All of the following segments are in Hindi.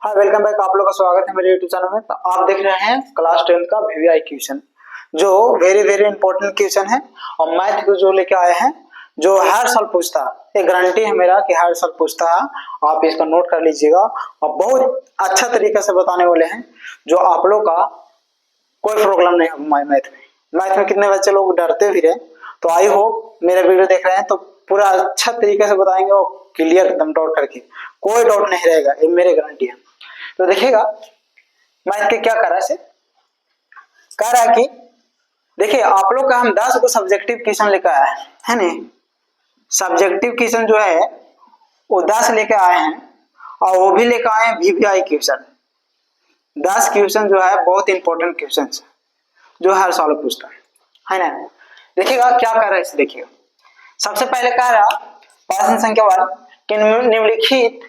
हाँ, वेलकम बैक। आप लोग का स्वागत है मेरे यूट्यूब चैनल में। तो आप देख रहे हैं क्लास 10 का वीवीआई क्वेश्चन, जो वेरी वेरी इंपॉर्टेंट क्वेश्चन है और मैथ को जो लेके आए हैं, जो हर साल पूछता है। एक गारंटी है मेरा कि हर साल पूछता है। आप इसका नोट कर लीजिएगा और बहुत अच्छा तरीके से बताने वाले हैं, जो आप लोग का कोई प्रॉब्लम नहीं होगा। मैथ में कितने बच्चे लोग डरते भी रहे, तो आई होप मेरा वीडियो देख रहे हैं तो पूरा अच्छा तरीके से बताएंगे और क्लियर एकदम डाउट करके, कोई डाउट नहीं रहेगा, ये मेरी गारंटी है। तो देखिएगा मैथ के क्या कर रहा है, कह रहा है कि देखिए आप लोग का हम 10 को सब्जेक्टिव क्वेश्चन लेकर आए है नहीं। सब्जेक्टिव क्वेश्चन जो है वो 10 लेके आए हैं और वो भी लेकर आए हैं वीवीआई क्वेश्चन। 10 क्वेश्चन जो है बहुत इंपॉर्टेंट क्वेश्चन जो हर साल पूछता है ना। देखिएगा क्या कर रहा है इसे, देखिएगा सबसे पहले कह रहा प्रश्न संख्या 1 कि निम्नलिखित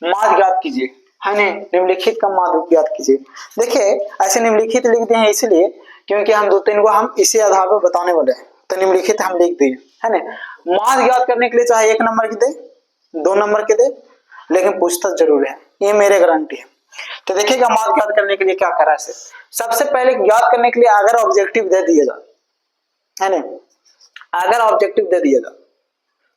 माध्य ज्ञात कीजिए, है नहीं। निम्नलिखित का माध्य ज्ञात कीजिए। देखिए ऐसे निम्नलिखित लिखते हैं इसलिए क्योंकि हम 2-3 को हम इसी आधार पर बताने वाले हैं, तो निम्नलिखित हम लिख दिए, है ना। माध्य ज्ञात करने के लिए चाहे 1 नंबर की दे, 2 नंबर के दे, लेकिन पूछता जरूर है, ये मेरे गारंटी है। तो देखिएगा माध्य ज्ञात करने के लिए क्या करा है। सबसे पहले ज्ञात करने के लिए अगर ऑब्जेक्टिव दे दिया जाए, है ना, अगर ऑब्जेक्टिव दे दिया जाए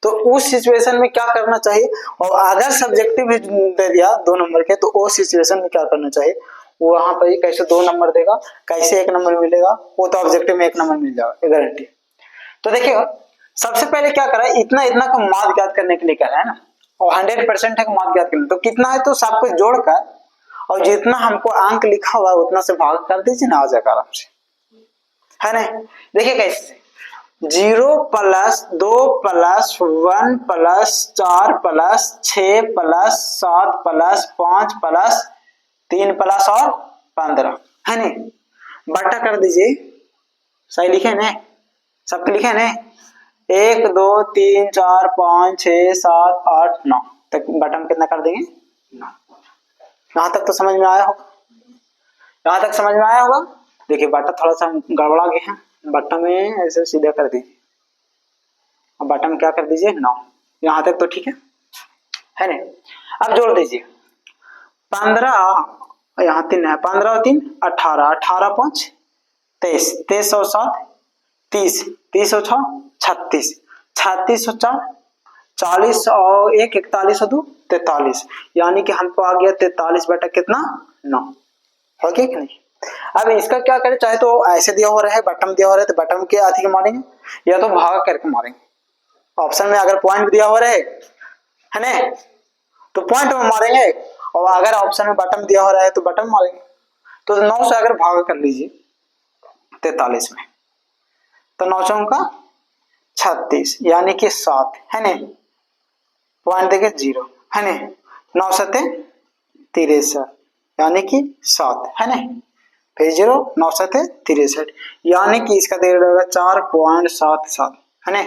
तो उस सिचुएशन में क्या करना चाहिए, और अगर सब्जेक्टिव दे दिया 2 नंबर के तो उस सिचुएशन में क्या करना चाहिए। वो वहां पर कैसे 2 नंबर देगा, कैसे 1 नंबर मिलेगा, वो तो ऑब्जेक्टिव में 1 नंबर मिल जाएगा, ये गारंटी। तो देखिए सबसे पहले क्या करा है, इतना इतना का माध्य ज्ञात करने के लिए करा है ना, और 100% है माध्य ज्ञात करने, तो कितना है तो सबको जोड़कर और जितना हमको अंक लिखा हुआ है उतना से भाग कर दीजिए ना, आ जाएगा आराम से, है ना। देखिए कैसे 0 + 2 + 1 + 4 + 6 + 7 + 5 + 3 + और 15, है नहीं। बटा कर दीजिए, सही लिखे ना, सबके लिखे ना, 1 2 3 4 5 6 7 8 9 तक बटा में कितना कर देंगे 9। यहाँ तक तो समझ में आया होगा, यहाँ तक समझ में आया होगा। देखिए बटा थोड़ा सा गड़बड़ा गया है, बटा में ऐसे सीधा कर दीजिए, बटा में क्या कर दीजिए 9। यहाँ तक तो ठीक है नहीं। अब जोड़ दीजिए 15, यहाँ 3 है, 15 और 3 18, 18 + 5 23, 23 और 7 30, 30 और 6 36, 36 और 4 40 और 1 41 और 2 43, यानी कि हमको आ गया 43 बटा कितना 9, हो गया कि नहीं। अब इसका क्या करें, चाहे तो ऐसे दिया हो रहा है, बटन दिया हो रहा है तो बटन के आदि के मारेंगे, या तो भागा करके मारेंगे। ऑप्शन में अगर पॉइंट दिया हो रहा है ना, तो पॉइंट में मारेंगे, और अगर ऑप्शन में बटन दिया हो रहा है तो बटन मारेंगे। तो 9 से अगर भाग कर लीजिए 43 में, तो 9 चौका 36, यानी कि 7, है ना। पॉइंट देखिए 0, है ना। 9 7 63, यानी कि 7, है ना। फिर 0 9 7 63, यानी कि इसका दे रहेगा 4.77, है ना,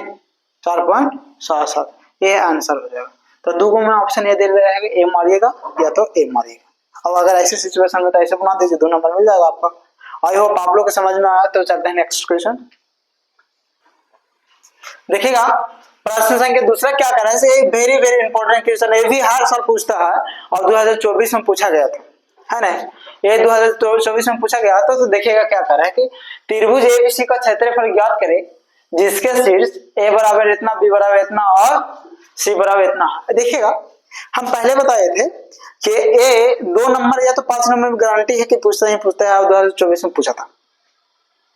4.77, ये आंसर हो जाएगा। तो 2 में ऑप्शन ये दे रहा है कि ए मारिएगा या तो ए मारिएगा। अब अगर ऐसे सिचुएशन में तो ऐसे बना दीजिए, 2 नंबर मिल जाएगा आपका। आई होप आप लोग को समझ में आया। तो चलते हैं नेक्स्ट क्वेश्चन। देखिएगा प्रश्न संख्या दूसरा क्या कर रहा है, वेरी वेरी इंपॉर्टेंट क्वेश्चन, ये भी हर साल पूछता है और 2024 में पूछा गया था, है ना। ये 2024 में पूछा गया था। तो देखिएगा क्या कर रहा है कि त्रिभुज एबीसी का क्षेत्रफल ज्ञात करें जिसके शीर्ष ए बराबर इतना, बी बराबर इतना और सी बराबर इतना। देखिएगा हम पहले बताए थे कि ए 2 नंबर या तो 5 नंबर में गारंटी है कि पूछता ही पूछता है, और 2024 में पूछा था,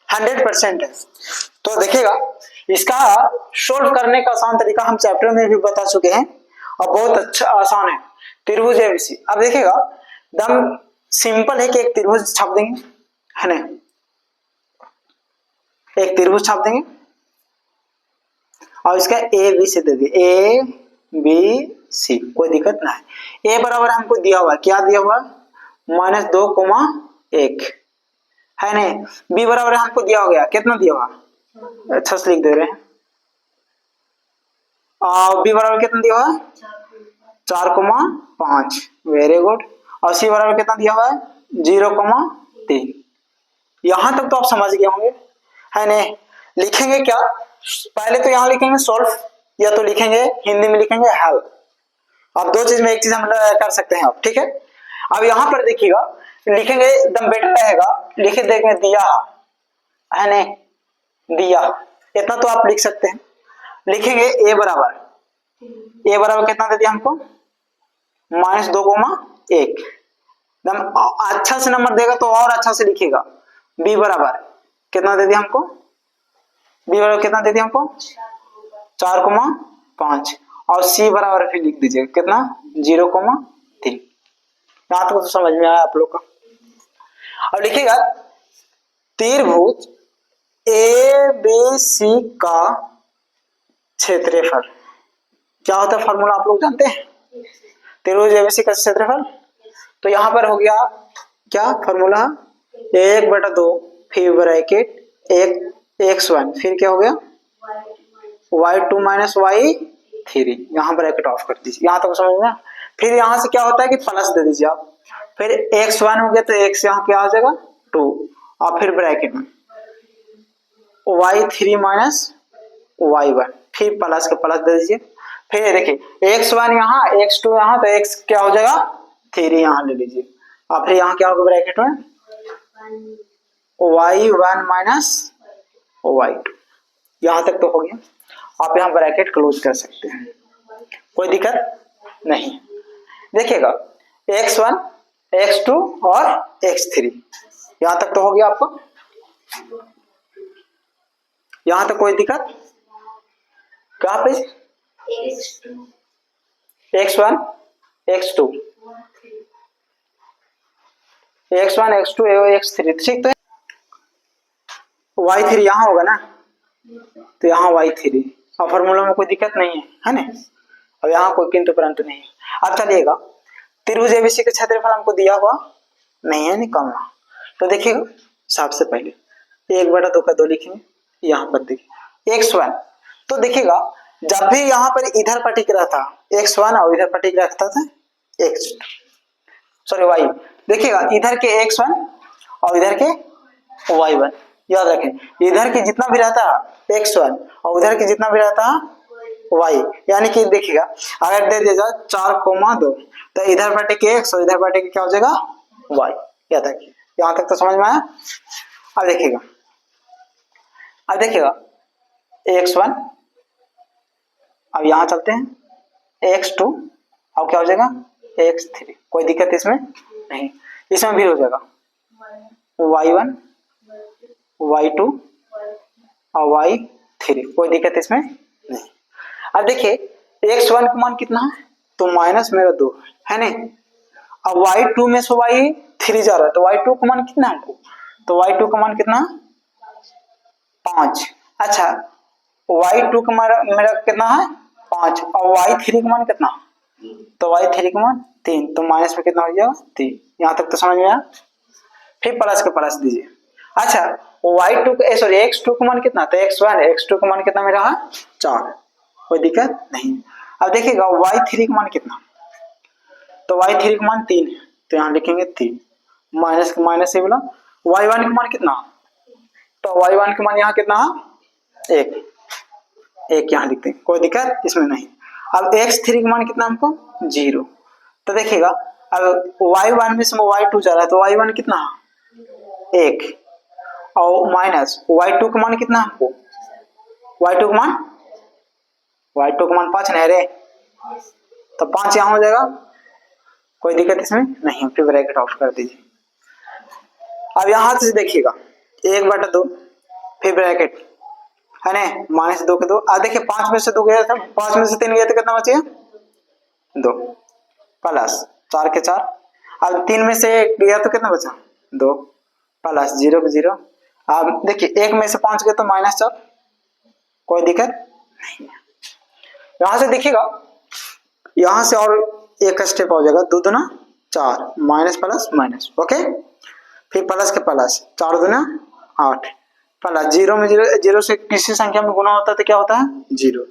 100% है। तो देखिएगा इसका सोल्व करने का आसान तरीका हम चैप्टर में भी बता चुके हैं और बहुत अच्छा आसान है। त्रिभुज एबीसी, अब देखिएगा एकदम सिंपल है कि एक त्रिभुज छाप देंगे, है ना, एक त्रिभुज छाप देंगे और इसका ए बी से दे दिए, ए बी सी, कोई दिक्कत ना है। ए बराबर हमको दिया हुआ, क्या दिया हुआ, -2,1, है नहीं। बी बराबर हमको दिया हो गया, कितना दिया हुआ, अच्छा से लिख दे रहे हैं। और बी बराबर कितना दिया हुआ है 4,5, वेरी गुड। और सी बराबर कितना दिया हुआ है 0,3। यहां तक तो आप समझ गए होंगे, है नहीं। लिखेंगे क्या, पहले तो यहां लिखेंगे सॉल्व, या तो लिखेंगे हिंदी में लिखेंगे हल। अब 2 चीज में एक चीज हम कर सकते हैं आप, ठीक है। अब यहाँ पर देखिएगा, लिखेंगे एकदम बेटर रहेगा, लिखे देंगे दिया है नहीं, दिया, इतना तो आप लिख सकते हैं। लिखेंगे ए बराबर कितना दे दिया हमको, -2,1। एकदम अच्छा से नंबर देगा तो और अच्छा से लिखेगा। बी बराबर कितना दे दिया हमको, बी बराबर कितना दे दिया हमको 4,5। और सी बराबर फिर लिख दीजिए कितना 0,3। यहाँ तक तो समझ में आया आप लोग का। अब लिखिएगा त्रिभुज ए बी सी का क्षेत्रफल क्या होता है, फॉर्मूला आप लोग जानते हैं, त्रिभुज ए बी सी का क्षेत्रफल। तो यहाँ पर हो गया क्या फॉर्मूला, 1/2 फिर ब्रैकेट x1 फिर क्या हो गया y2 माइनस y3, यहाँ ब्रैकेट ऑफ कर दीजिए। यहाँ तक समझ में। फिर यहाँ से क्या होता है कि प्लस दे दीजिए आप, फिर x1 हो गया तो x यहाँ क्या आ जाएगा 2, और फिर ब्रैकेट में y3 माइनस y1 फिर प्लस के प्लस दे दीजिए। फिर देखिए x1 यहाँ x2 यहाँ, तो x क्या हो जाएगा 3 यहाँ ले लीजिए, और फिर यहाँ क्या होगा ब्रैकेट में y1 माइनस y2। यहाँ तक तो हो गया। आप यहाँ ब्रैकेट क्लोज कर सकते हैं, कोई दिक्कत नहीं। देखिएगा x1 x2 और x3, यहाँ तक तो हो गया आपको, यहाँ तक कोई दिक्कत क्या पे x1 x2 x3 ठीक। तो y3 यहाँ होगा ना, तो यहाँ y3 और फॉर्मूला में कोई दिक्कत नहीं है ना। अब यहाँ कोई किंतु परंतु नहीं है। अब चलिएगा त्रिभुज एबीसी का क्षेत्रफल हमको दिया हुआ नहीं है, निकालना। तो देखिएगा सबसे पहले 1/2 का 2 लिखेंगे, यहाँ पर देखिए x1। तो देखिएगा जब भी यहाँ पर इधर पटिक रहता x1 और इधर पटिक रहता था y, देखिएगा इधर के x1 और इधर के y1, याद रखें इधर के जितना भी रहता x1 और उधर के जितना भी रहता y, यानी कि देखिएगा अगर दे दिया जाए 4,2 तो इधर बटे के x और इधर बटे के क्या हो जाएगा y, याद रखिए। यहाँ तक तो समझ में आया। अब देखिएगा x1, अब यहाँ चलते हैं x2, अब क्या हो जाएगा x3, कोई दिक्कत इसमें नहीं। इसमें भी हो जाएगा y1 y2 और y3, कोई दिक्कत इसमें नहीं। अब देखिए x1 का मान कितना है, तो -2 है नहीं। अब y2 में से y3 जा रहा है, तो y2 का मान कितना है, तो y2 का मान कितना 5। अच्छा y2 का मान मेरा कितना है 5, और y3 का मान कितना, तो y3 का मान 3, तो माइनस में कितना हो जाएगा 3। यहाँ तक तो समझ में आया। फिर प्लस के प्लस दीजिए। अच्छा y2 का सॉरी x2 का मान कितना, तो x2 का मान कितना मेरा है 4, कोई दिक्कत नहीं। अब देखिएगा y3 का मान कितना, तो y3 का मान 3 है, तो यहाँ लिखेंगे 3, माइनस के माइनस से बोला। y1 का मान कितना, तो y1 का मान यहाँ कितना है 1 यहाँ लिखते हैं, कोई दिक्कत इसमें नहीं। अब x3 का मान कितना हमको 0, तो देखिएगा अब y1 में से y2 जा रहा है, तो y1 कितना 1 और माइनस y2 का मान कितना हमको, y2 का मान 5 नहीं रे, तो 5 यहाँ हो जाएगा, कोई दिक्कत इसमें नहीं। फिर ब्रैकेट ऑफ कर दीजिए। अब यहाँ से देखिएगा 1/2 फिर ब्रैकेट है ना, -2 के 2। अब देखिए 5 में से 2 गया था, 5 में से 3 गया तो कितना बचे 2, प्लस 4 के 4। अब 3 में से 1 गया तो कितना बचा 2, प्लस 0 के 0। अब देखिए 1 में से 5 गया तो -4, कोई दिक्कत नहीं है। यहाँ से देखिएगा यहाँ से और एक स्टेप हो जाएगा, 2 दूना 4, माइनस प्लस माइनस, ओके। फिर प्लस के प्लस 4 दूना 8, प्लस 0 में 0 से किसी संख्या में गुना होता है तो क्या होता है 0,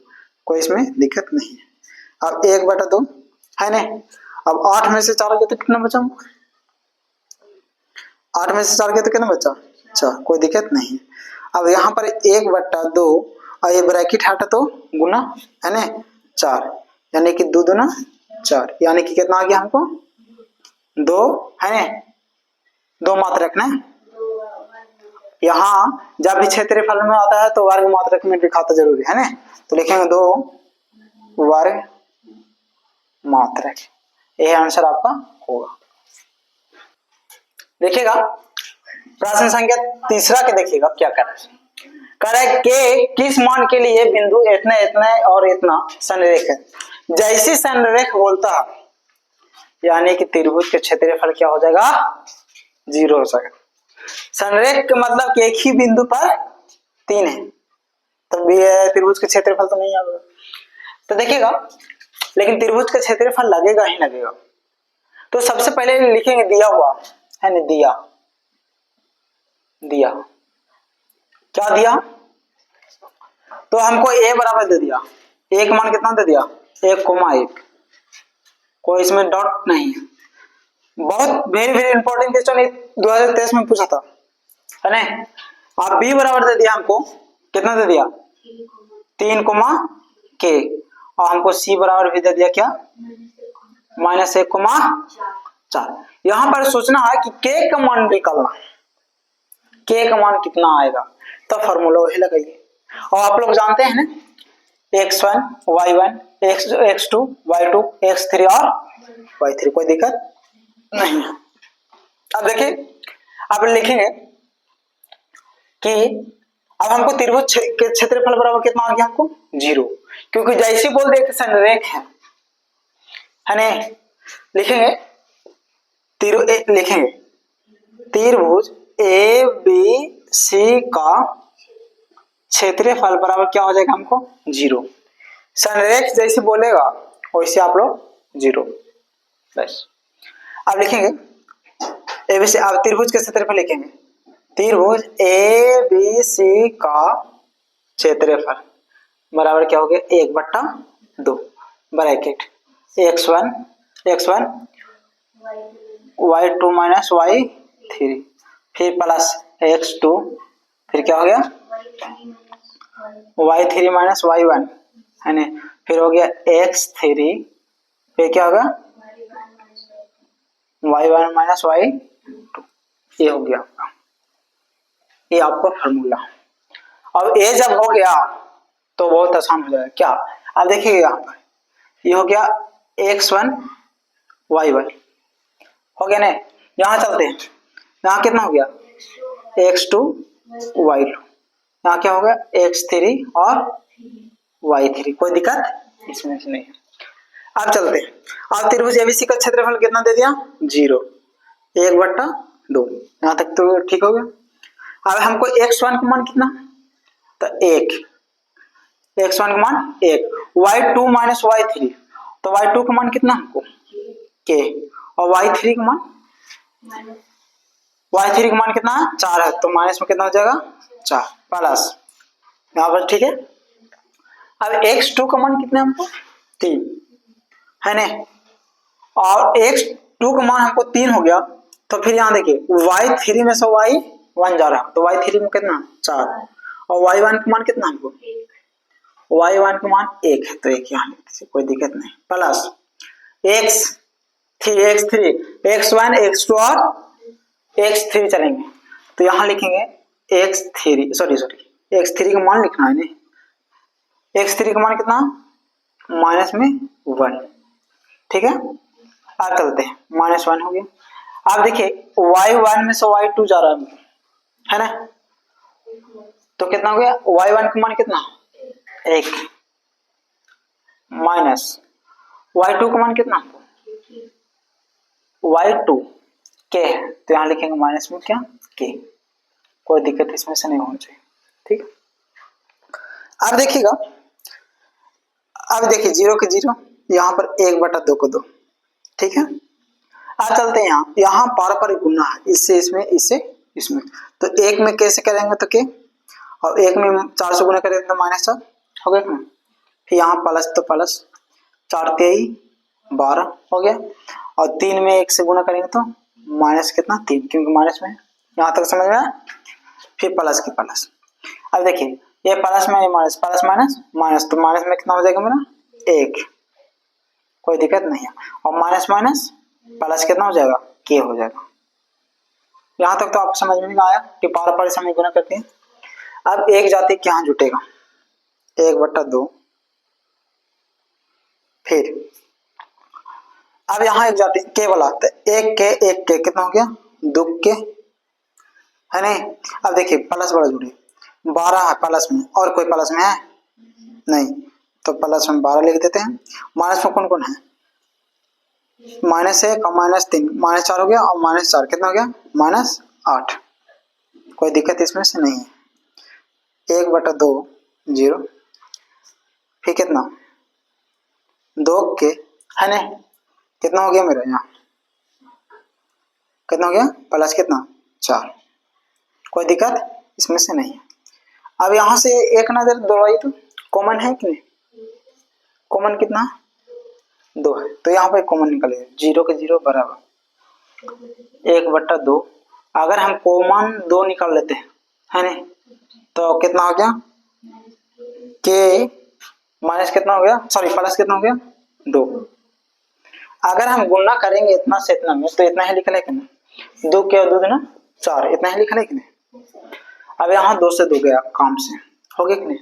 कोई इसमें दिक्कत नहीं है। अब 1/2 है ना। अब 8 में से 4 गया तो कितना बचा, 8 में से 4 गया तो कितना बचा 4, कोई दिक्कत नहीं। अब यहाँ पर 1/2 और ये ब्रैकेट हटा तो गुना है ना 4, यानी कि 2 दूना 4, यानी कि कितना आ गया हमको दो है ना, दो मात्रक ना। यहाँ जब भी क्षेत्रफल में आता है तो वर्ग मात्रक में दिखाता जरूरी है ना, तो लिखेंगे दो वर्ग मात्रक, यह आंसर आपका होगा। देखिएगा प्रश्न संख्या तीसरा के देखिएगा क्या कर रहे के किस मान के लिए बिंदु इतना इतना और इतना संरेख है। जैसी संरेख बोलता है यानी कि त्रिभुज के क्षेत्रफल क्या हो जाएगा, 0 हो जाएगा। संरेख का मतलब कि एक ही बिंदु पर 3 है, तो त्रिभुज के क्षेत्रफल तो नहीं आएगा। तो देखिएगा लेकिन त्रिभुज का क्षेत्रफल लगेगा ही लगेगा। तो सबसे पहले लिखेंगे दिया हुआ है ना, दिया क्या दिया, तो हमको a बराबर दे दिया, a का मान कितना दे दिया 1,1, कोई इसमें डॉट नहीं है। बहुत वेरी वेरी इंपॉर्टेंट क्वेश्चन 2023 में पूछा था है ना। आप b बराबर दे दिया हमको, कितना दे दिया 3, k, और हमको c बराबर भी दे दिया क्या -1,4। यहाँ पर सोचना है कि k का मान निकालना, k का मान कितना आएगा, तो फॉर्मूला वही लगाइए। और आप लोग जानते हैं ना x1 y1 x2 y2 x3 और y3, कोई दिक्कत नहीं है। अब देखिए अब लिखेंगे कि अब हमको त्रिभुज के क्षेत्रफल बराबर कितना आ गया हमको 0, क्योंकि जैसे बोल दे संरेख है ना। लिखेंगे लिखेंगे त्रिभुज ए बी सी का क्षेत्रफल बराबर क्या हो जाएगा हमको 0। संरेख जैसे बोलेगा वैसे आप लोग 0 बस। अब लिखेंगे एबीसी, अब त्रिभुज के क्षेत्रफल लिखेंगे, त्रिभुज ए बी सी का क्षेत्रफल बराबर क्या हो गया 1/2 bracket x1 y2 minus y3 फिर प्लस x2 फिर क्या हो गया y3 माइनस y1 है ना, फिर हो गया x3 फिर क्या होगा y1 माइनस y2, ये हो गया आपका, ये आपका फॉर्मूला। अब ये जब हो गया तो बहुत आसान हो जाएगा क्या। अब देखिए यहाँ पर ये हो गया x1 y1 हो गया ना, यहाँ चलते हैं, यहाँ कितना हो गया x2 y2, यहाँ क्या हो गया x3 और y3, कोई दिक्कत इसमें से नहीं है। अब चलते हैं, अब त्रिभुज एबीसी का क्षेत्रफल कितना दे दिया 0, 1/2, यहाँ तक तो ठीक हो गया। अब हमको x1 का मान कितना, तो 1, x1 का मान 1, y2 माइनस y3, तो y2 का मान कितना हमको k, और y3 का मान कितना 4 है, तो माइनस में कितना हो जाएगा 4 प्लस यहाँ पर, ठीक है। अब x2 का मान कितना हमको 3 है ना, और x2 का मान हमको 3 हो गया, तो फिर यहाँ देखिए y3 में से y1 जा रहा है, तो y3 में कितना 4, और y1 का मान कितना हमको y1 का मान 1 है, तो 1 यहाँ लिख दीजिए, कोई दिक्कत नहीं, प्लस x3 x1 x2 और x3 चलेंगे, तो यहाँ लिखेंगे x3 का मान लिखना है नहीं, x3 का मान कितना -1, ठीक है। अब चलते हैं -1 हो गया। अब देखिए y1 में से y2 जा रहा है ना, तो कितना हो गया y1 का मान कितना 1 माइनस y2 का मान कितना y2 k है, तो यहाँ लिखेंगे माइनस में क्या k, कोई दिक्कत इसमें से नहीं होनी चाहिए, ठीक। अब देखिएगा, अब देखिए 0 के 0, यहाँ पर 1/2 को 2, ठीक है। अब चलते हैं यहाँ पारस्परिक गुणा है, इससे इसमें इससे इसमें, तो 1 में कैसे करेंगे तो k, और 1 में 4 से गुणा करेंगे तो -4 हो गया ना, फिर यहाँ प्लस तो प्लस 4 3 12 हो गया, और 3 में 1 से गुणा करेंगे तो माइनस कितना 3, क्योंकि माइनस में, यहाँ तक समझ में आया, फिर प्लस की प्लस। अब देखिए ये प्लस में माइनस, प्लस माइनस माइनस, तो माइनस में कितना हो जाएगा मेरा 1, कोई दिक्कत नहीं है, और माइनस माइनस प्लस कितना हो जाएगा, के हो जाएगा। यहां तक तो आपको समझ में नहीं आया कि पार से हमें गुना करते हैं। अब एक जाति यहाँ जुटेगा 1/2, फिर अब यहाँ एक जाति के वाला, तो एक के कितना हो गया, 2 के, है नहीं। अब देखिए प्लस बड़ा जुड़े, 12 है प्लस में, और कोई प्लस में है नहीं, तो प्लस में 12 लिख देते हैं। माइनस में कौन कौन है, -1 और -3, -4 हो गया, और -4 कितना हो गया, -8। कोई दिक्कत इसमें से नहीं है। 1/2 0, फिर कितना 2 के, है ना, कितना हो गया मेरा यहाँ, कितना हो गया, प्लस कितना 4। कोई दिक्कत इसमें से नहीं है। अब यहाँ से एक नजर दौड़ाइए तो कॉमन है कि नहीं, कॉमन कितना 2 है, तो यहाँ पे कॉमन निकलेगा 0 के 0 बराबर 1/2। अगर हम कॉमन 2 निकाल लेते हैं, है नहीं, तो कितना हो गया, के माइनस कितना हो गया, सॉरी प्लस कितना हो गया 2। अगर हम गुणा करेंगे इतना से इतना में, तो इतना ही लिखा है कि नहीं, 2 के 2 दूना 4, इतना ही लिखा है कि नहीं। अब यहाँ 2 से 2 गया काम से, हो गया कि नहीं,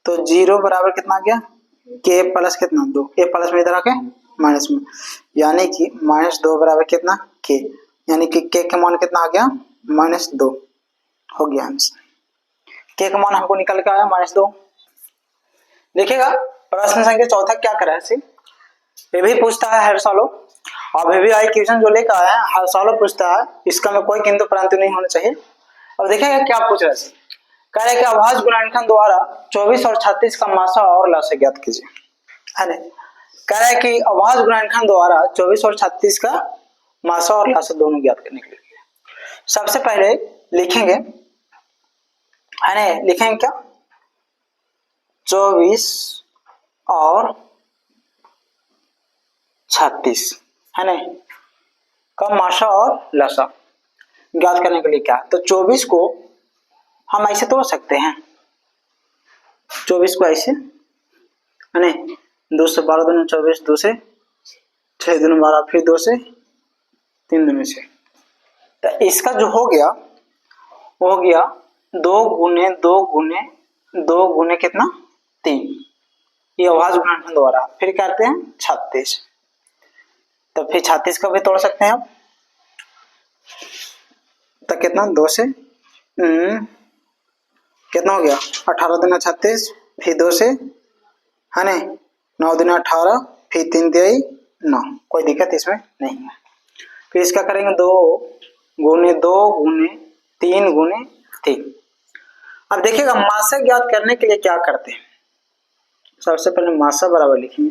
तो 0 बराबर कितना आ गया, के प्लस कितना 2, ए प्लस में इधर आके माइनस में, यानी कि -2 बराबर कितना के, यानी कि के का मान कितना आ गया, -2 हो गया आंसर। के का मान हमको निकल के आया -2। देखिएगा प्रश्न संख्या चौथा क्या करा है, ये भी पूछता है हर सालों, और VVI क्वेश्चन जो लेकर आया है हर सालों पूछता है, इसका में कोई किंतु परंतु नहीं होना चाहिए। अब देखिएगा क्या पूछ रहा है, कह रहे कि अभाज्य गुणनखंड द्वारा 24 और 36 का मासा और लसाअ ज्ञात कीजिए, है ना। कह रहा है कि अभाज्य गुणनखंड द्वारा 24 और 36 का मासा और लसाअ दोनों ज्ञात करने के लिए सबसे पहले लिखेंगे, है ना, लिखेंगे क्या 24 और 36, है ना, का मासा और लसाअ ज्ञात करने के लिए क्या, तो 24 को हम ऐसे तोड़ सकते हैं, 24 को ऐसे, है ना, 2 से 12 दूनी 24, 2 से 6 दूनी 12, फिर 2 से 3 दूनी 6, तो इसका जो हो गया वो हो गया 2 गुने 2 गुने 2 गुने कितना 3, ये अभाज्य गुणनखंड द्वारा। फिर कहते हैं 36, तो फिर 36 का भी तोड़ सकते हैं आप, तो कितना 2 से कितना हो गया 18 दूना 36, फिर 2 से, है ना, 9 दूना 18, फिर 3 दिया 9, कोई दिक्कत इसमें नहीं है। फिर इसका करेंगे 2 गुने 2 गुने 3 गुने 3। अब देखिएगा मासा ज्ञात करने के लिए क्या करते हैं, सबसे पहले मासा बराबर लिखेंगे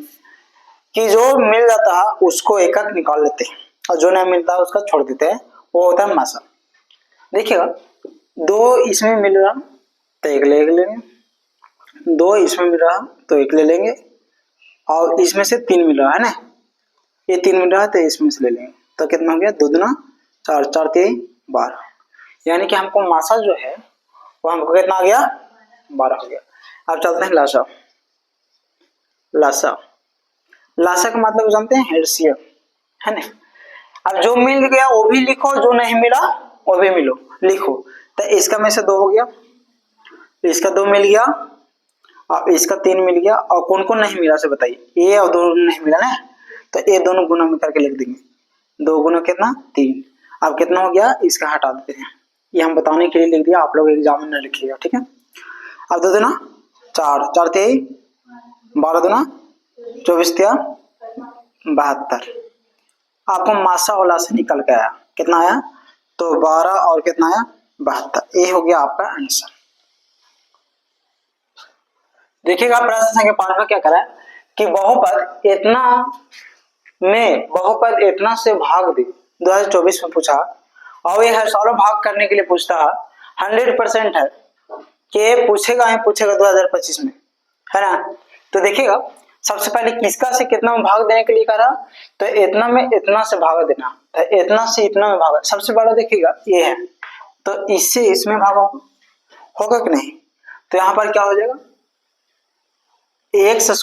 कि जो मिल जाता है उसको एकक निकाल लेते हैं, और जो नहीं मिलता है उसका छोड़ देते हैं, वो होता है मासा। देखिएगा 2 इसमें मिल रहा तो 1 ले लेंगे, 2 इसमें मिल रहा तो 1 ले लेंगे, और इसमें से 3 मिल रहा है ना, ये 3 मिल रहा है तो इसमें से ले लेंगे, तो कितना हो गया 2 दूना 4, 4 3 12, यानी कि हमको मासा जो है वो हमको कितना आ गया 12 हो गया। अब चलते हैं लसाअ। लसाअ का मतलब जानते हैं एलसीएम, है ना। अब जो मिल गया वो भी लिखो, जो नहीं मिला वो भी लिखो, तो इसका में से 2 हो गया, इसका 2 मिल गया, और इसका 3 मिल गया, और कौन कौन नहीं मिला से बताइए, ये और 2 नहीं मिला ना, तो ये दोनों गुना में करके लिख देंगे, 2 गुना कितना 3। अब कितना हो गया, इसका हटा देते हैं, ये हम बताने के लिए लिख दिया, आप लोग एग्जाम में न लिखिएगा, ठीक है। अब 2 दूना 4, 4 3 12 दूना 24 तिया 72, आपको मासा और लसाअ निकल के आया, कितना आया, तो 12 और कितना आया 72, ये हो गया आपका आंसर। देखिएगा प्रश्न संख्या 5 में क्या करा है कि बहुपद इतना में बहुपद इतना से भाग दे, 2024 में पूछा, और ये हर सालों भाग करने के लिए पूछता है, 100% है कि पूछेगा 2025 में, है ना। तो देखिएगा सबसे पहले किसका से कितना में भाग देने के लिए करा, तो इतना में इतना से भाग देना, तो इतना से इतना में भाग, सबसे बड़ा देखिएगा ये है, तो इससे इसमें भागा होगा कि नहीं, तो यहाँ पर क्या हो जाएगा x²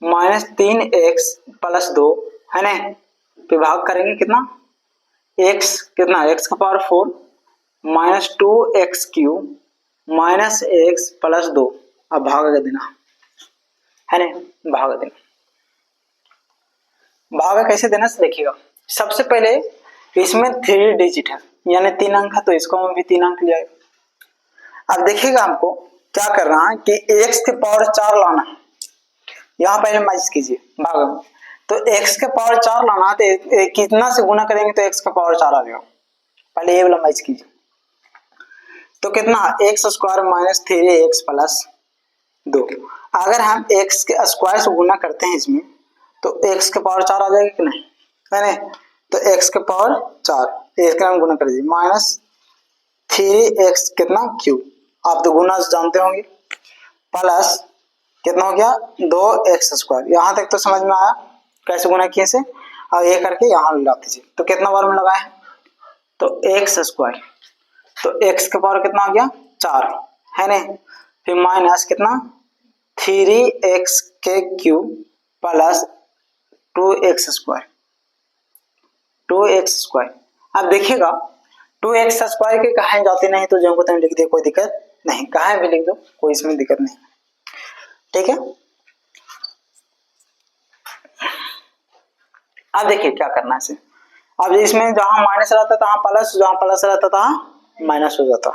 - 3x + 2, है ना, पे भाग करेंगे कितना, x कितना, x का power 4 minus 2x cube minus x plus 2। अब भाग देना है ना, भाग देना। भाग कैसे देना से देखिएगा, सबसे पहले इसमें 3 डिजिट है यानी 3 अंक है, तो इसको में भी 3 अंक लिया। अब देखिएगा हमको क्या करना है कि x के पावर 4 लाना है, यहाँ पहले मैच कीजिए भाग में, तो x के पावर 4 लाना है तो कितना से गुना करेंगे तो x का पावर 4 आ जाएगा। पहले ये वाला मैच कीजिए, तो कितना x square minus 3x plus 2। अगर हम x के स्क्वायर से गुना करते हैं इसमें तो x के पावर 4 आ जाएगा कि नहीं, है ना, तो x के पावर 4 इसका हम गुना कर दीजिए माइनस 3x कितना क्यूब, आप तो गुना जानते होंगे, प्लस कितना हो गया 2x स्क्वायर। यहाँ तक तो समझ में आया कैसे गुना किए से, और ये करके यहाँ ला दीजिए, तो कितना बार में लगाए तो x स्क्वायर, तो x के पावर कितना हो गया 4, है ना, फिर माइनस कितना 3x के cube plus 2x square, 2x square. अब देखिएगा 2x स्क्वायर के कहाँ जाते नहीं तो जो को तुम लिख दे, कोई दिक्कत नहीं, कहाँ भी लिख दो कोई इसमें दिक्कत नहीं, ठीक है। अब देखिए क्या करना है इसे, अब इसमें जहां माइनस रहता था प्लस, जहां प्लस रहता था माइनस हो जाता,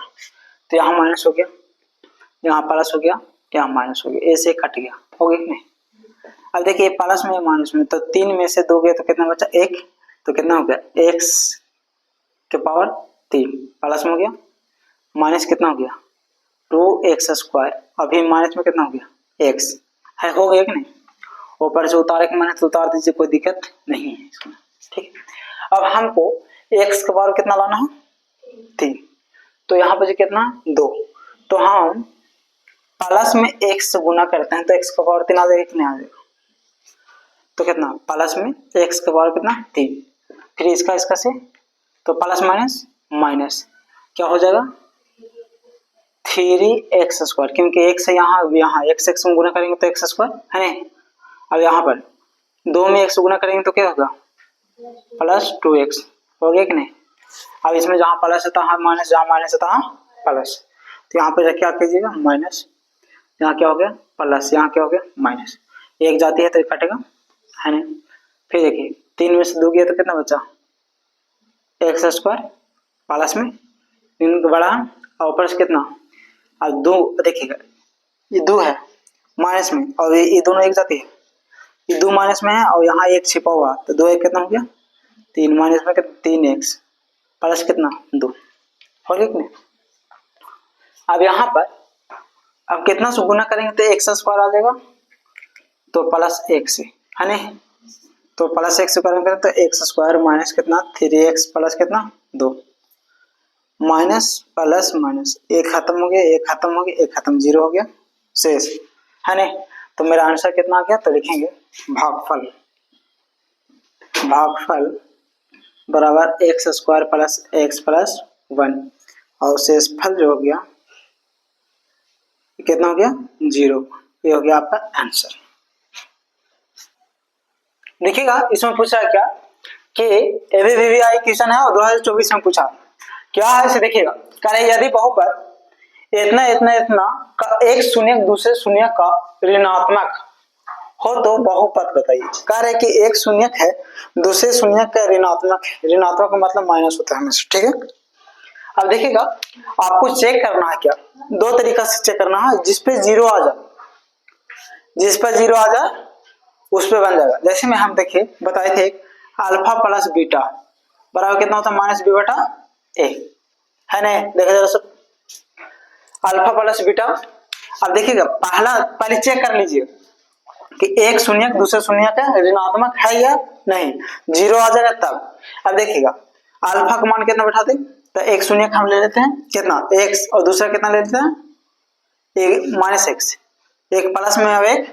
तो यहाँ माइनस हो गया, यहाँ प्लस हो गया, यहाँ माइनस हो गया, ऐसे कट गया, हो गया कि नहीं। अब देखिए प्लस में माइनस में, तो 3 में से 2 गया तो कितना बचा 1, तो कितना हो गया x के पावर 3 प्लस में हो गया, माइनस कितना हो गया 2x स्क्वायर, अभी माइनस में कितना हो गया x है, हो गया कि नहीं। ऊपर से उतारे के माइनस उतार दीजिए, कोई दिक्कत नहीं है इसमें, ठीक। अब हमको x का पावर कितना लाना है 3, तो यहाँ पे कितना 2, तो हम प्लस में x से गुना करते हैं तो x का पावर 3 आ जाएगा कि नहीं आ जाएगा, तो कितना प्लस में x का पावर कितना 3, फिर इसका से, तो प्लस माइनस माइनस क्या हो जाएगा 3x स्क्वायर, क्योंकि x से यहाँ x में गुना करेंगे तो x स्क्वायर है नहीं। अब यहाँ पर 2 में x गुना करेंगे तो क्या होगा प्लस 2x, हो गया कि नहीं। अब इसमें जहाँ प्लस है तहाँ माइनस, जहाँ माइनस है तहाँ प्लस, तो यहाँ पे क्या कीजिएगा माइनस, यहाँ क्या हो गया प्लस, यहाँ क्या हो गया माइनस, एक जाती है तो कटेगा है ना। फिर देखिए 3 में से 2 गया तो कितना बचा x स्क्वायर प्लस में 3 बड़ा और ऊपर से कितना, अब 2 देखिएगा ये 2 है माइनस में, और ये दोनों एक जाती है, ये 2 माइनस में है और यहाँ 1 छिपा हुआ, तो 2 1 कितना हो गया 3 माइनस में कितना 3x प्लस कितना 2, हो गया कि नहीं। अब यहाँ पर अब कितना से गुना करेंगे तो x स्क्वायर आ जाएगा, तो प्लस 1 से है नहीं, तो प्लस 1 से करेंगे तो x स्क्वायर माइनस कितना 3x प्लस कितना 2, माइनस प्लस माइनस, एक खत्म हो गया, एक खत्म हो गया, एक खत्म, 0 हो गया शेष, है नहीं। तो मेरा आंसर कितना आ गया, तो लिखेंगे भागफल, भागफल बराबर x square plus x plus 1, और शेषफल जो हो गया कितना हो गया 0, ये हो गया आपका आंसर। देखिएगा इसमें पूछा क्या कि एबीवीआई क्वेश्चन है और 2024 में पूछा क्या है इसे देखिएगा, कह रहे यदि बहुपद इतना इतना इतना का एक शून्य दूसरे शून्य का ऋणात्मक हो तो बहुपद बताइए। कह रहे कि एक शून्यक है दूसरे शून्यक का ऋणात्मक है, ऋणात्मक का मतलब माइनस होता है हमेशा, ठीक है। अब देखिएगा आपको चेक करना है क्या, 2 तरीका से चेक करना है, जिस पे 0 आ जाए, जिस पर 0 आ जाए उस पे बन जाएगा। जैसे में हम देखिए बताए थे अल्फा प्लस बीटा बराबर कितना होता है माइनस बी बटा ए, है ना, देखा जरा सब अल्फा प्लस बीटा। अब देखिएगा पहले चेक कर लीजिए कि एक शून्य दूसरे शून्य का ऋणात्मक है या नहीं, 0 आ जाएगा तब। अब देखिएगा अल्फा का मान कितना बैठाते, तो एक शून्य हम ले लेते हैं कितना x, और दूसरा कितना ले लेते हैं माइनस x, एक प्लस में अब एक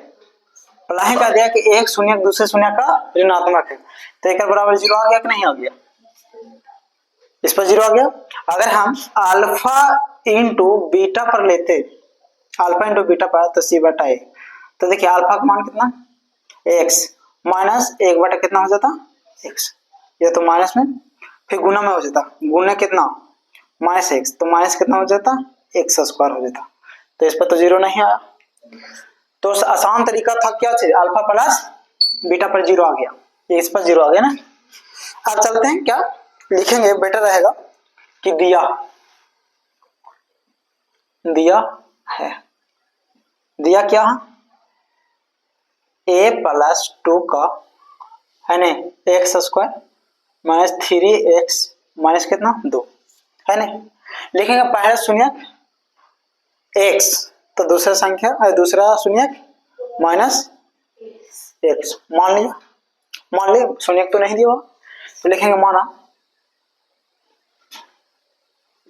प्लस का दिया कि एक शून्य दूसरे शून्य का ऋणात्मक है, तो एक बराबर 0 आ गया कि नहीं आ गया, इस पर 0 आ गया। अगर हम अल्फा इंटू बीटा पर लेते, अल्फा इंटू बीटा पर तो सी बटा ए, तो देखिए अल्फा का मान कितना x माइनस 1 बटा कितना हो जाता x, ये तो माइनस में, फिर गुना में हो जाता, गुना कितना माइनस एक्स, तो माइनस कितना हो जाता एक्स स्क्वायर हो जाता, तो इस पर तो जीरो नहीं आया। तो आसान तरीका था क्या चीज, अल्फा प्लस बीटा पर जीरो आ गया, ये इस पर जीरो आ गया ना। अब चलते हैं, क्या लिखेंगे बेटर रहेगा कि दिया है, दिया क्या है ए प्लस 2 का है ना x square minus 3x minus कितना 2 है ना। लिखेंगे पहला शून्यक x, तो दूसरा संख्या दूसरा शून्यक माइनस x, मान लिया शून्यक तो नहीं दिया, तो लिखेंगे माना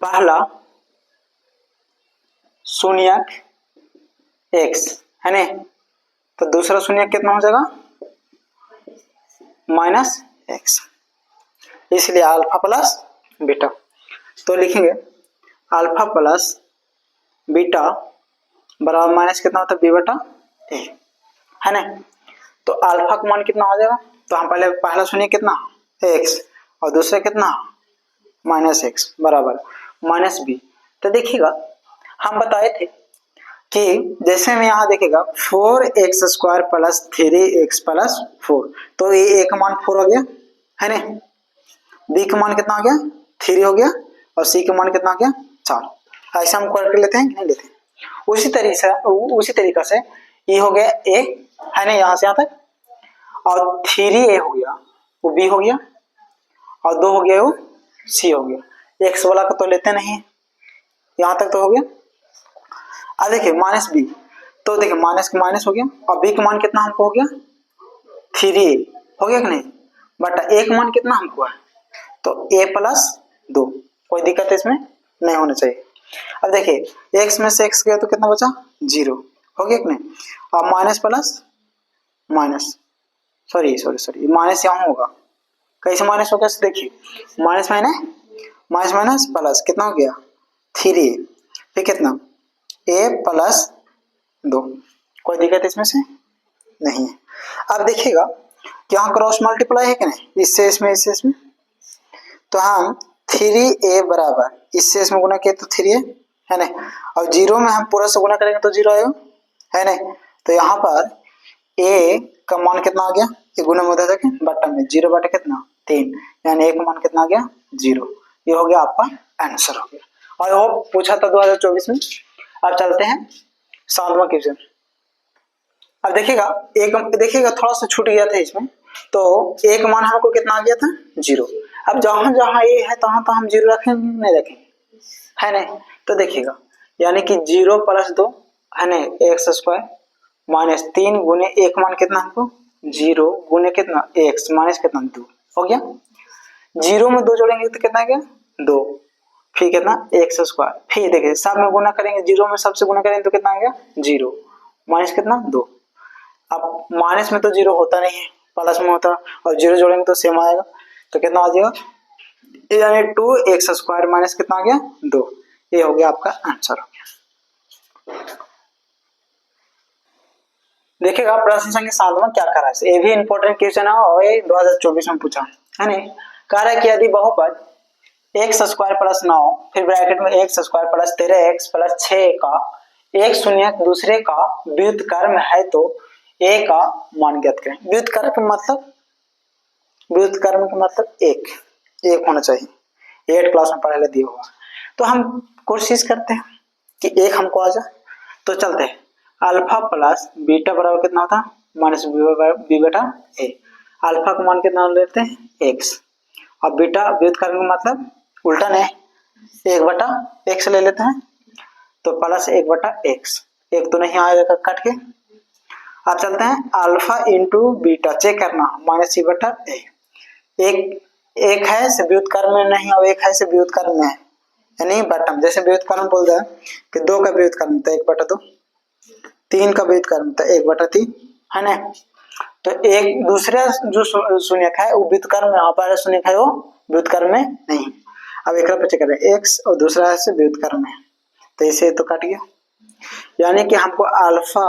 पहला शून्यक x है ना, तो दूसरा शून्यक कितना हो जाएगा माइनस x, इसलिए अल्फा प्लस बीटा। तो लिखेंगे अल्फा प्लस बीटा बराबर माइनस कितना होता है बी बटा ए है ना। तो अल्फा का मान कितना हो जाएगा, तो हम पहला सुनिए कितना x और दूसरा कितना माइनस एक्स बराबर माइनस बी। तो देखिएगा हम बताए थे कि जैसे हम यहाँ देखेगा 4x square plus 3x plus 4, तो ये एक मान 4 हो गया है ना, बी का मान कितना हो गया 3 हो गया और सी का मान कितना हो गया 4। ऐसा हम कर लेते हैं कि नहीं लेते। उसी तरीका से ये हो गया ए है ना यहाँ से यहाँ तक, और 3a हो गया वो बी हो गया और 2 हो गया वो सी हो गया। एक्स वाला का तो लेते नहीं, यहाँ तक तो हो गया। अब देखिए माइनस बी, तो देखिए माइनस का माइनस हो गया और बी का मान कितना हमको हो गया 3a हो गया कि नहीं, बट ए का मान कितना हमको है तो a प्लस 2, कोई दिक्कत इसमें नहीं होना चाहिए। अब देखिए x में से x गया तो कितना बचा 0 हो गया कि नहीं, और minus plus minus sorry minus यहाँ होगा, कैसे माइनस होगा देखिए माइनस माइनस प्लस कितना हो गया 3a, फिर कितना a प्लस 2, कोई दिक्कत इसमें से नहीं है। अब देखिएगा यहाँ क्रॉस मल्टीप्लाई है कि नहीं, इससे इसमें तो हम 3a बराबर इससे इसमें गुना किए तो 3a है ना, और 0 में हम पूरा से गुना करेंगे तो 0 आएगा है ना। तो यहाँ पर a का मान कितना आ गया, ये गुना में उधर जाके बटन में 0 बटा कितना 3, यानी a का मान कितना आ गया 0। ये हो गया आपका आंसर हो गया, और वो पूछा था 2024 में। अब चलते हैं 7वां क्वेश्चन। अब देखिएगा थोड़ा सा छूट गया था इसमें, तो एक मान हमको कितना आ गया था 0। अब जहां जहां ये है तहां तो हम 0 रखेंगे नहीं रखेंगे है ना। तो देखिएगा यानी कि 0 प्लस 2 है ना एक्स स्क्वायर माइनस 3 गुने एक मान कितना हमको 0 गुने कितना एक्स माइनस कितना 2 हो गया। 0 में 2 जोड़ेंगे तो कितना आ गया 2, फिर कितना एक्स स्क्वायर, फिर देखिए सब में गुना करेंगे 0 में सबसे गुना करेंगे तो कितना आ गया 0 माइनस कितना 2। अब माइनस में तो 0 होता नहीं है, प्लस में होता, और 0 जोड़ेंगे तो सेम आएगा, तो कितना आ जाएगा यानी 2x स्क्वायर माइनस कितना आ गया 2। ये हो गया आपका आंसर हो गया। देखिएगा प्रश्न संख्या 7 क्या कर रहा है, ये भी इंपॉर्टेंट क्वेश्चन है और ये 2024 में पूछा है ना। कह रहा है कि यदि बहुपद एक्स स्क्वायर प्लस 9 फिर ब्रैकेट में x square plus 13x plus 6 का एक शून्य दूसरे का व्युत्क्रम है तो a का मान ज्ञात करें। व्युत्क्रम का मतलब एक होना चाहिए, 8 क्लास में पढ़ाया दिया हुआ। तो हम कोशिश करते हैं कि एक हमको आ जाए, तो चलते हैं अल्फा प्लस बीटा बराबर कितना होता है माइनस बी बटा ए। अल्फा का मान कितना लेते हैं x, और बीटा व्युत्क्रम का मतलब उल्टा नहीं 1 बटा x ले लेते हैं, तो प्लस 1 बटा x, एक तो नहीं आएगा कट के। अब चलते हैं अल्फा इंटू बीटा चेक करना माइनस सी बटा ए, एक है से व्युत्क्रम में नहीं और एक है से व्युत्क्रम में है, यानी बटम जैसे व्युत्क्रम बोलते हैं कि 2 का व्युत्क्रम तो 1 बटा 2, 3 का व्युत्क्रम तो 1 बटा 3 है ना। तो एक दूसरा जो शून्यक है वो व्युत्क्रम में, पहला शून्यक है वो व्युत्क्रम में नहीं। अब एक पर चेक करें x और दूसरा है से व्युत्क्रम में, तो इसे तो कट गया, यानी कि हमको अल्फा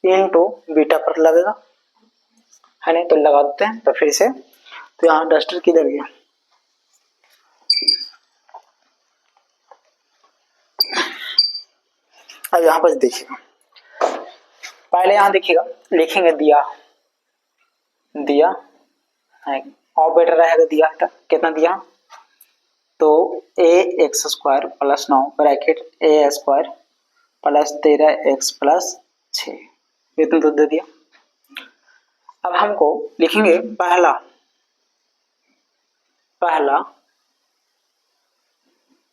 इंटू बीटा पर लगेगा है ना। तो लगा देते हैं, तो फिर से तो यहाँ डस्टर किधर गया? अब यहाँ पर देखिएगा, पहले यहाँ देखिएगा लिखेंगे दिया, दिया और बेटर रहेगा दिया था कितना दिया, तो ए एक्स स्क्वायर प्लस 9 ब्रैकेट ए स्क्वायर प्लस 13x प्लस 6, इतना तो दे दिया। अब हमको लिखेंगे पहला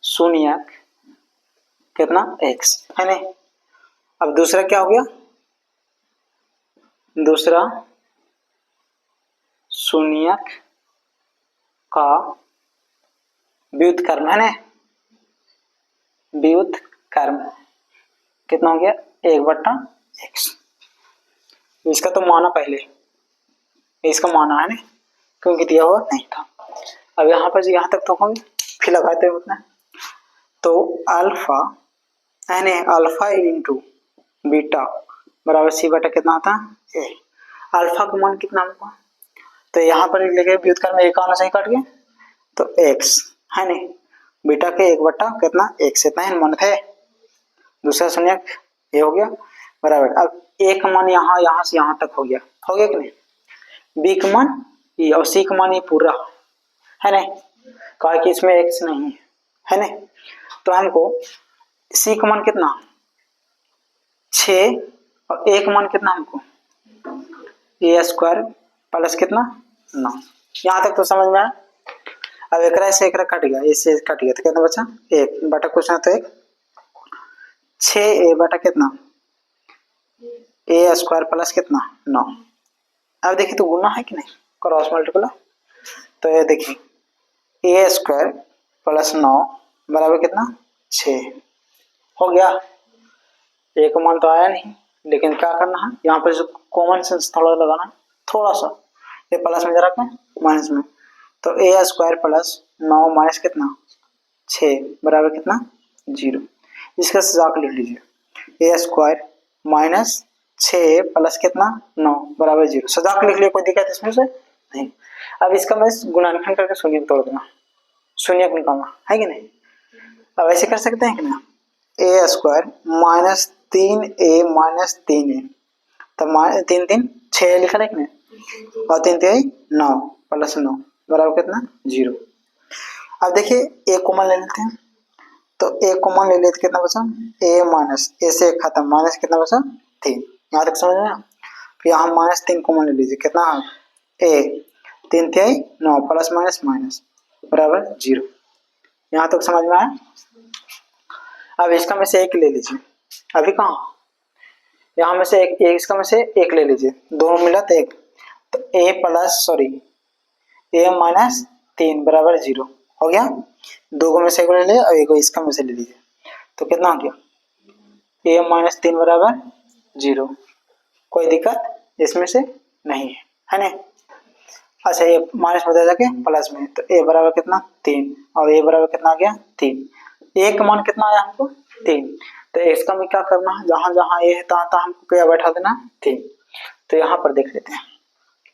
शून्यक कितना x है नहीं। अब दूसरा क्या हो गया, दूसरा शून्यक का व्युत्क्रम है ना, व्युत्क्रम कितना हो गया 1/x। इसका तो माना पहले, इसका माना है ना क्योंकि दिया हुआ नहीं था। अब यहाँ पर यहाँ तक तो होंगे, फिर लगाते हैं उतना, तो अल्फा यानी अल्फा इंटू बीटा बराबर सी बटा कितना आता है ए। अल्फा का मान कितना होगा, तो यहाँ पर लेके व्युत्क्रम में एक आना सही कट गया तो x है नहीं, बीटा के 1 कितना x, इतना ही मान है। दूसरा शून्यक ये हो गया बराबर। अब ए का मान यहाँ से यहाँ तक हो गया कि नहीं, बी का मान ये और सी का मान ये पूरा है नहीं, कहा कि इसमें x नहीं है नहीं। तो हमको सी का मान कितना 6 और ए का मान कितना हमको ए स्क्वायर प्लस कितना 9। यहाँ तक तो समझ में आया। अब एकरा से एकरा कट गया, इससे कट गया तो कितना बचा 1 बटा कुछ ना तो 1 6a बटा कितना ए स्क्वायर प्लस कितना 9। अब देखिए तो गुना है कि नहीं, क्रॉस मल्टीपल, तो ये देखिए ए स्क्वायर प्लस 9 बराबर कितना 6 हो गया। एक मान तो आया नहीं, लेकिन क्या करना है यहाँ पर जो कॉमन सेंस थोड़ा लगाना, थोड़ा सा ये प्लस में जरा के माइनस में, तो ए स्क्वायर प्लस 9 माइनस कितना 6 बराबर कितना 0। इसका सजाक लिख लीजिए ए स्क्वायर माइनस 6 प्लस कितना 9 बराबर 0। सजाक लिख लिया, कोई दिक्कत इसमें से नहीं। अब इसका मैं गुणनखंड करके शून्य तोड़ दूंगा, शून्य निकालना है कि नहीं। अब ऐसे कर सकते हैं कि ना, ए square minus 3a minus 3a, तब 3 3 6 लिखा है कि नहीं, और 3 3 9 प्लस 9 बराबर कितना 0। अब देखिए ए कॉमन ले लेते हैं, तो ए कॉमन ले लेते कितना बचा ए माइनस ए से खत्म माइनस कितना बचा 3। यहाँ तक समझ में आया। फिर यहाँ माइनस 3 कॉमन ले लीजिए कितना ए 3 3 9 प्लस माइनस माइनस बराबर 0। यहाँ तक समझ में आया। अब इसका में से एक ले लीजिए, अभी कहाँ यहाँ में से एक इसका में से एक ले लीजिए, दोनों मिला तो एक, तो ए प्लस सॉरी ए माइनस 3 बराबर 0 हो गया। दो को में से एक ले लीजिए और एक इसका में से ले लीजिए, तो कितना हो गया ए माइनस 3 बराबर 0। कोई दिक्कत इसमें से नहीं है ना। अच्छा ए माइनस बदल जाके प्लस में, तो ए बराबर कितना 3 और ए बराबर कितना आ गया 3। एक मान कितना आया हमको 3, तो इसका में क्या करना है, जहां जहां ए है तहां हमको क्या बैठा देना 3। तो यहाँ पर देख लेते हैं,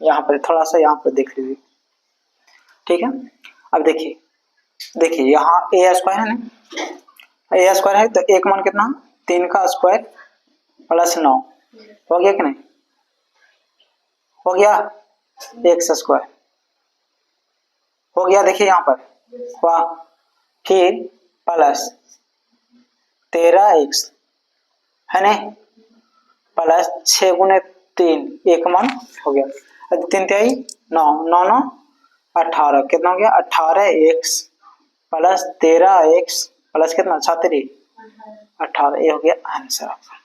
यहाँ पर थोड़ा सा यहाँ पर देख लीजिए, ठीक है। अब देखिए यहाँ ए स्क्वायर है ना, ए स्क्वायर है तो एक मान कितना 3 का स्क्वायर प्लस 9 हो गया कि नहीं, हो गया एक्स स्क्वायर हो गया। देखिए यहाँ पर वाह, फिर प्लस 13x है ना प्लस 6 गुने 3 एक मान हो गया 3 3 9 9 9 18 कितना हो गया 18x प्लस 13x प्लस कितना 36 18, ये हो गया आंसर आपका।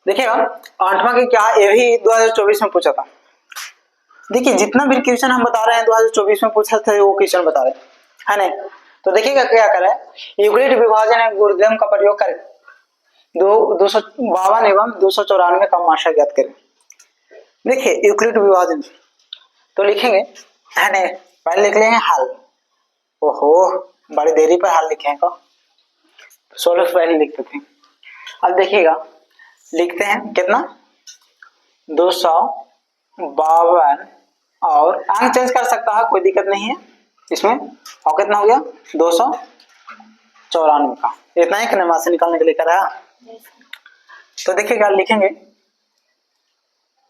देखिएगा 8वां के क्या ये भी 2024 में पूछा था। देखिए जितना भी क्वेश्चन हम बता रहे हैं 2024 में पूछा था वो क्वेश्चन बता रहे हैं है ना। तो देखिएगा क्या करें, यूक्लिड विभाजन एल्गोरिथम का प्रयोग करें 252 एवं 294 का मात्रा ज्ञात करें। देखिए यूक्लिड विभाजन तो लिखेंगे है ना, पहले लिख लेंगे हल, ओहो बड़ी देरी पर हल लिखे हैं, 16 पहले लिखते थे। अब देखिएगा लिखते हैं कितना 252 और अंक चेंज कर सकता है, कोई दिक्कत नहीं है इसमें। और कितना हो गया 294 का। इतना ही कि से निकालने के लिए करा। तो देखिए क्या लिखेंगे,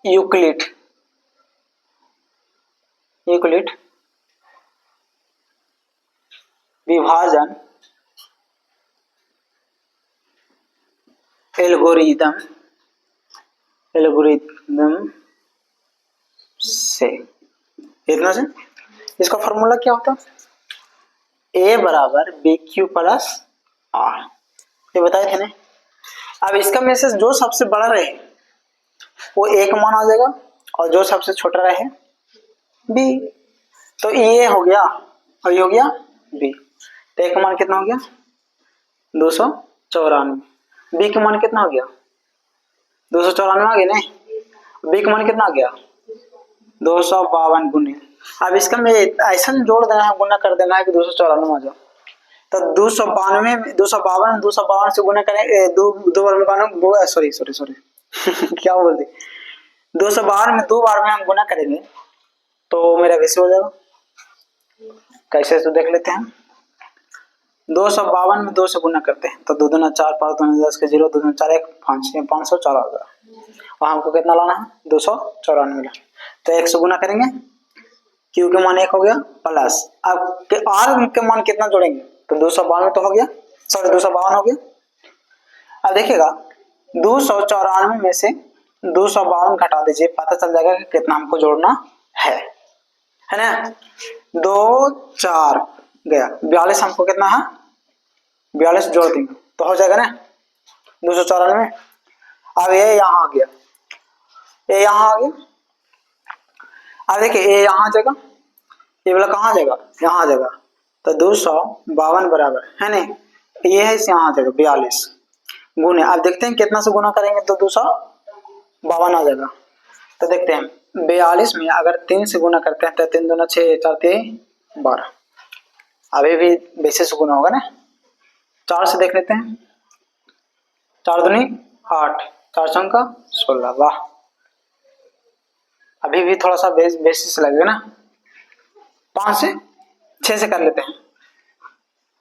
यूक्लिड विभाजन एल्गोरिदम से, इतना से इसका फॉर्मूला क्या होता है, ए बराबर बी क्यू प्लस आर, ये बताए थे ना। अब इसका में से जो सबसे बड़ा रहे वो ए का मान आ जाएगा और जो सबसे छोटा रहे बी। तो ए हो गया और ये हो गया बी। तो ए का मान कितना हो गया 294, बी का मान कितना हो गया 294 आ गया नहीं, बी का मान कितना आ गया 252 गुने। अब इसका में ऐसा जोड़ देना है, गुना कर देना है कि 294 आ जाओ। तो 252 से गुना करेंगे, दो बार में सॉरी क्या बोलते 252 में 2 बार में हम गुना करेंगे तो मेरा वैसे हो जाएगा। कैसे तो देख लेते हैं। 252 में 2 से गुना करते हैं तो 2 दूना 4, 5 दूना 10 के 0, 2 दूना 4 1 5 504 होगा। और हमको कितना लाना है 294 मिला। तो 1 से गुना करेंगे, क्यू के मान 1 हो गया प्लस, अब आर के मान कितना जोड़ेंगे तो 252 तो हो गया, सॉरी 252 हो गया। अब देखिएगा 294 में से 252 घटा दीजिए, पता चल जाएगा कि कितना हमको जोड़ना है ना। 2 4 गया 42, हमको कितना है 42 जोड़ देंगे तो हो जाएगा ना 294। अब ये यहाँ आ गया, ये यहाँ आ गया। अब देखिए ये यहाँ आ जाएगा, ये वाला कहाँ आ जाएगा यहाँ आ जाएगा। तो 252 बराबर है नहीं, ये है इस यहाँ आ जाएगा 42 गुने। अब देखते हैं कितना से गुना करेंगे तो 252 आ जाएगा। तो देखते हैं 42 में अगर 3 से गुना करते हैं तो 3 दूना 6 4 3 12, अभी भी वैसे से गुना होगा ना। 4 से देख लेते हैं, 4 दूनी 8, 4 चौका 16, वाह अभी भी थोड़ा सा बेसिस लगेगा ना। 5 से 6 से कर लेते हैं,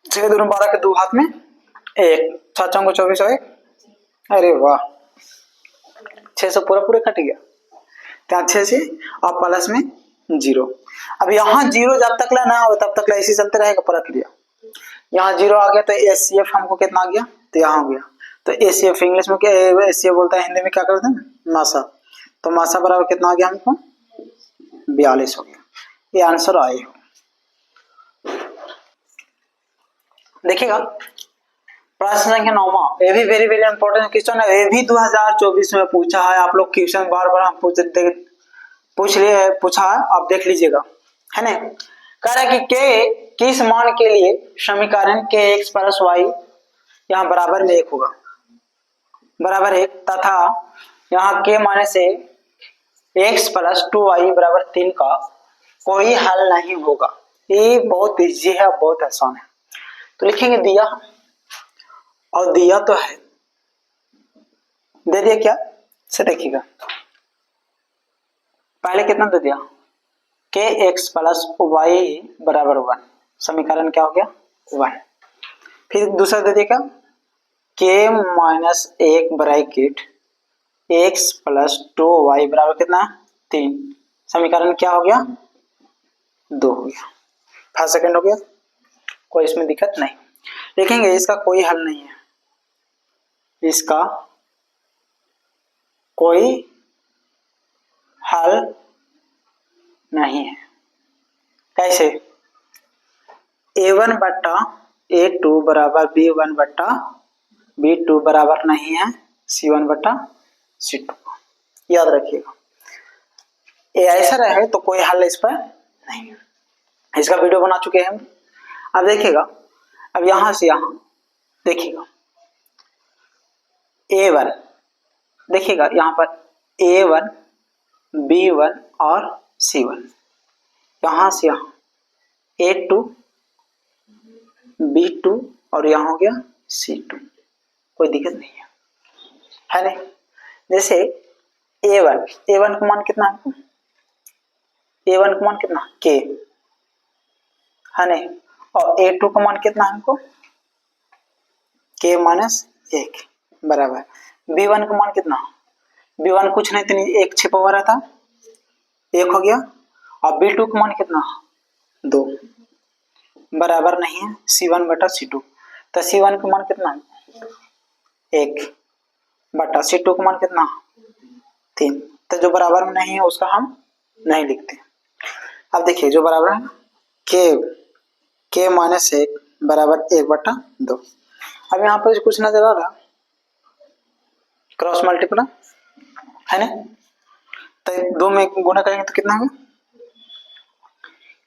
6 दूनी 12 के 2 हाथ में 1, 7 चौका 24 और 1, अरे वाह 6 से पूरा कट गया। तो 6 से और प्लस में 0। अब यहाँ 0 जब तक ना हो तब तक ऐसे चलते रहेगा प्रक्रिया। यहाँ 0 आ गया तो एचसीएफ हमको कितना आ गया तो यहाँ हो गया। तो एचसीएफ इंग्लिश में क्या एचसीएफ बोलता है, हिंदी में क्या करते हैं मासा। तो मासा बराबर कितना आ गया हमको 42 हो गया। ये आंसर आए हो। देखिएगा प्रश्न संख्या 9, ये भी वेरी वेरी इंपॉर्टेंट क्वेश्चन है। ये भी 2024 में पूछा है, आप लोग क्वेश्चन बार बार हम पूछा है, आप देख लीजिएगा है ना। कह रहा है कि के किस मान के लिए समीकरण के एक्स प्लस वाई यहाँ बराबर में 1 होगा, बराबर 1, तथा यहाँ के माने से एक्स प्लस 2y बराबर 3 का कोई हल नहीं होगा। ये बहुत इजी है, बहुत आसान है। तो लिखेंगे दिया, और दिया तो है, दे दिया क्या से देखिएगा। पहले कितना दे दिया के एक्स प्लस वाई बराबर 1, समीकरण क्या हो गया 1। फिर दूसरा दे दिया क्या के minus 1 bracket x plus 2y बराबर कितना 3, समीकरण क्या हो गया 2 हो गया। फर्स्ट सेकंड हो गया, कोई इसमें दिक्कत नहीं। देखेंगे इसका कोई हल नहीं है, इसका कोई हल नहीं है। कैसे a1 बट्टा a2 बराबर b1 बट्टा b2 बराबर नहीं है c1 बट्टा c2, याद रखिएगा। ये ऐसा रहे तो कोई हल इस पर नहीं है। इसका वीडियो बना चुके हैं हम। अब देखिएगा, अब यहां से यहां देखिएगा a1, देखिएगा यहाँ पर a1 b1 और c1, यहाँ से यहाँ a2 b2 और यहाँ हो गया c2, कोई दिक्कत नहीं है नहीं। जैसे ए वन का मान कितना है, ए वन का मान कितना के है नहीं, और ए टू का मान कितना है हमको के माइनस एक बराबर बी1 का मान कितना, बी1 कुछ नहीं तो एक छिपा हुआ रहता, एक हो गया, और बी2 का मान कितना 2 बराबर नहीं है C1 बटा C2, तो C1 का मान कितना है 1 बटा C2 का मान कितना 3, तो जो बराबर में नहीं है उसका हम नहीं लिखते। अब देखिए जो बराबर है के माइनस 1 बराबर 1 बटा 2। अब यहाँ पर कुछ नजर आ रहा क्रॉस मल्टीप्लाई है ना, तो 2 में गुणा करेंगे तो कितना होगा,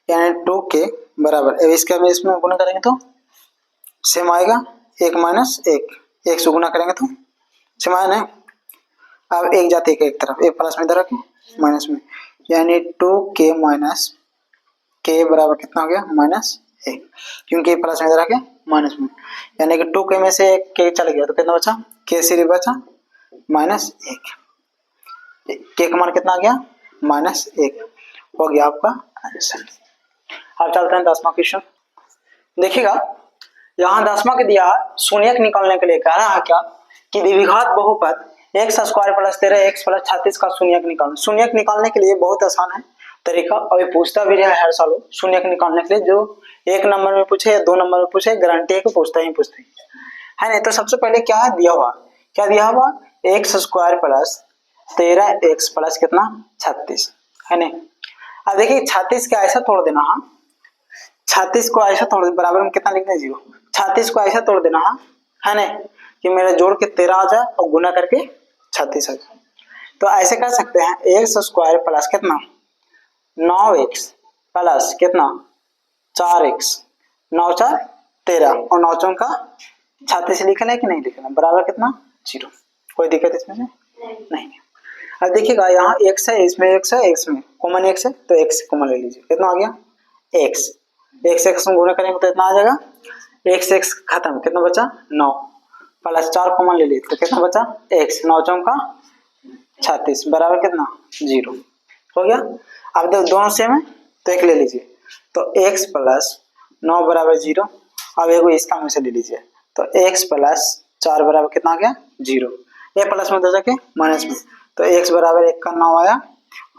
यानी 2 के बराबर, अब इसका में इसमें गुणा करेंगे तो सेम आएगा 1 माइनस 1, 1 से गुणा करेंगे तो सेम आया ना। अब एक जाते एक तरफ, एक प्लस में इधर रखें माइनस में, यानी 2k माइनस के बराबर कितना हो गया -1, क्योंकि प्लस में इधर रखें माइनस में, यानी कि 2k में से एक के चल गया तो कितना बचा, के सिर्फ बचा -1, के का मान कितना आ गया -1 हो गया आपका आंसर। अब चलते हैं 10वां क्वेश्चन। देखिएगा यहाँ 10वां के दिया शून्यक निकालने के लिए कह रहा है क्या कि द्विघात बहुपद x square plus 13x plus 36 का शून्यक निकालना। शून्यक निकालने के लिए बहुत आसान है तरीका, और ये पूछता भी रहा है हर साल शून्यक निकालने के लिए, जो 1 नंबर में पूछे या 2 नंबर में पूछे गारंटी है कि पूछता ही है नहीं। तो सबसे पहले क्या दिया हुआ x square plus 13x plus कितना 36 है नहीं। अब देखिए 36 का ऐसा तोड़ देना, हाँ 36 को ऐसा तोड़ बराबर में कितना लिखना है 0, 36 को ऐसा तोड़ देना है नहीं कि मेरा जोड़ के 13 आ जाए और गुना करके 36 आ जाए। तो ऐसे कर सकते हैं एक्स स्क्वायर प्लस कितना 9x प्लस कितना 4x, 9 4 13 और 9 4 का 36 लिखना है कि नहीं लिखना, बराबर कितना 0, कोई दिक्कत इसमें से नहीं। अब देखिएगा यहाँ x है, इसमें x है, x में कॉमन x है तो x कॉमन ले लीजिए, कितना आ गया x, x में गुणा करेंगे तो इतना आ जाएगा, x खत्म, कितना बचा 9 प्लस 4 कॉमन ले लीजिए तो कितना बचा x, 9 4 का 36 बराबर कितना 0 हो गया। अब देखो दोनों सेम है तो एक ले लीजिए, तो x प्लस 9 बराबर 0, अब एक इसका में से ले लीजिए तो x प्लस 4 बराबर कितना आ गया 0, ये प्लस में दे जाके माइनस में, तो x बराबर 1 का 9 आया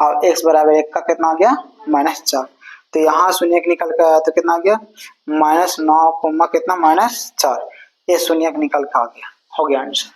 और x बराबर 1 का कितना आ गया -4, तो यहाँ शून्यक निकल कर आया तो कितना आ गया -9 कितना -4, ये शून्यक निकल कर आ गया, हो गया आंसर।